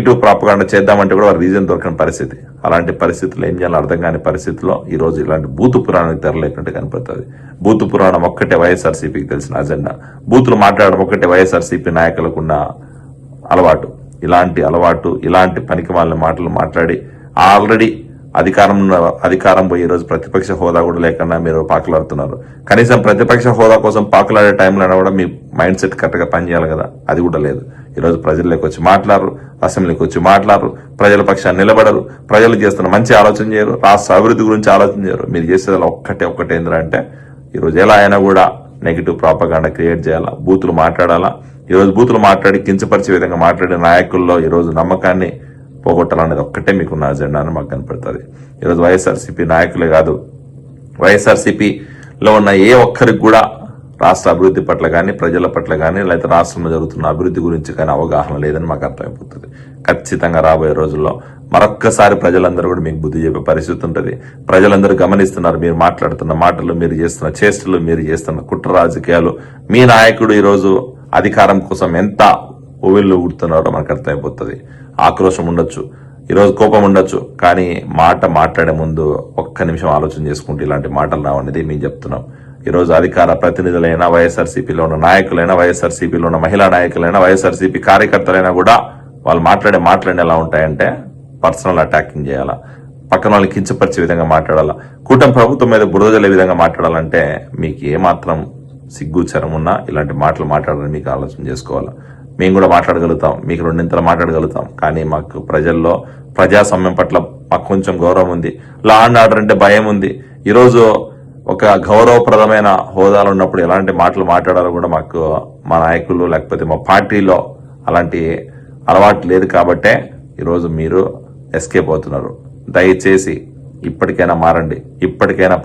Negative propaganda చేద్దామంటే కూడా వారి రీజన్ దొరకని పరిస్థితి. అలాంటి పరిస్థితుల్లో ఏం చేయాలో అర్థం కాని పరిస్థితిలో ఈ రోజు ఇలాంటి బూతు పురాణానికి తెరలేకుంటే కనపడుతుంది. బూతు పురాణం ఒక్కటే వైఎస్ఆర్సీపీకి తెలిసిన అజెండా. బూతులు మాట్లాడడం ఒక్కటే వైఎస్ఆర్సీపీ నాయకులకున్న అలవాటు. ఇలాంటి పనికి వాళ్ళ మాటలు మాట్లాడి ఆల్రెడీ అధికారం పోయి ఈరోజు ప్రతిపక్ష హోదా కూడా లేకుండా మీరు పాకులాడుతున్నారు. కనీసం ప్రతిపక్ష హోదా కోసం పాకులాడే టైంలో కూడా మీ మైండ్ సెట్ కరెక్ట్ గా పనిచేయాలి కదా, అది కూడా లేదు. ఈరోజు ప్రజల్లోకి వచ్చి మాట్లాడరు, అసెంబ్లీకి వచ్చి మాట్లాడరు, ప్రజల పక్షాన్ని నిలబడరు, ప్రజలు చేస్తున్న మంచి ఆలోచన చేయరు, రాష్ట్ర అభివృద్ధి గురించి ఆలోచన చేయరు. మీరు చేసేది ఒక్కటే ఏంటంటే ఈరోజు ఎలా అయినా కూడా నెగిటివ్ ప్రాపగాండా క్రియేట్ చేయాలా, బూతులు మాట్లాడాలా. ఈరోజు బూతులు మాట్లాడి కించపరిచే విధంగా మాట్లాడే నాయకుల్లో ఈరోజు నమ్మకాన్ని పోగొట్టాలనేది ఒక్కటే మీకున్న అజెండా అని మాకు కనపడుతుంది. ఈరోజు వైఎస్ఆర్సీపీ నాయకులే కాదు, వైఎస్ఆర్సీపీలో ఉన్న ఏ ఒక్కరికి కూడా రాష్ట్ర అభివృద్ధి పట్ల కానీ, ప్రజల పట్ల కానీ, లేదా రాష్ట్రంలో జరుగుతున్న అభివృద్ధి గురించి కానీ అవగాహన లేదని మాకు అర్థమైపోతుంది. ఖచ్చితంగా రాబోయే రోజుల్లో మరొక్కసారి ప్రజలందరూ కూడా మీకు బుద్ధి చెప్పే పరిస్థితి ఉంటుంది. ప్రజలందరూ గమనిస్తున్నారు మీరు మాట్లాడుతున్న మాటలు, మీరు చేస్తున్న చేష్టలు, మీరు చేస్తున్న కుట్ర రాజకీయాలు. మీ నాయకుడు ఈరోజు అధికారం కోసం ఎంత ఊవిళ్ళు ఊడుతున్నారో మనకు అర్థమైపోతుంది. ఆక్రోశం ఉండొచ్చు, ఈరోజు కోపం ఉండొచ్చు, కానీ మాట్లాడే ముందు ఒక్క నిమిషం ఆలోచన చేసుకుంటూ ఇలాంటి మాటలు రావనేది మేము చెప్తున్నాం. ఈరోజు అధికార ప్రతినిధులైనా, వైఎస్ఆర్సీపీలో ఉన్న నాయకులైనా, వైఎస్ఆర్సీపీలో ఉన్న మహిళా నాయకులైనా, వైఎస్ఆర్సీపీ కార్యకర్తలైనా కూడా వాళ్ళు మాట్లాడే ఎలా ఉంటాయంటే పర్సనల్ అటాకింగ్ చేయాలా, పక్కన వాళ్ళని కించపరిచే విధంగా మాట్లాడాలా, కూటమి ప్రభుత్వం మీద బురద జల్లే విధంగా మాట్లాడాలంటే మీకు ఏమాత్రం సిగ్గుచరం ఉన్నా ఇలాంటి మాటలు మాట్లాడాలని మీకు ఆలోచన చేసుకోవాలా. మేము కూడా మాట్లాడగలుగుతాం, మీకు రెండింతలు మాట్లాడగలుగుతాం, కానీ మాకు ప్రజల్లో ప్రజాస్వామ్యం పట్ల మాకు కొంచెం గౌరవం ఉంది. లా అండ్ ఆర్డర్ అంటే భయం ఉంది. ఈరోజు ఒక గౌరవప్రదమైన హోదాలో ఉన్నప్పుడు ఎలాంటి మాటలు మాట్లాడాలో కూడా మాకు మా నాయకులు లేకపోతే మా పార్టీలో అలాంటి అలవాటు లేదు. కాబట్టే ఈరోజు మీరు ఎస్కేప్ అవుతున్నారు. దయచేసి ఇప్పటికైనా మారండి, ఇప్పటికైనా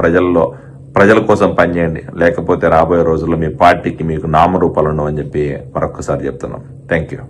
ప్రజల కోసం పనిచేయండి, లేకపోతే రాబోయే రోజుల్లో మీ పార్టీకి మీకు నామరూపాలు ఉండవని చెప్పి మరొకసారి చెప్తున్నాం. Thank you.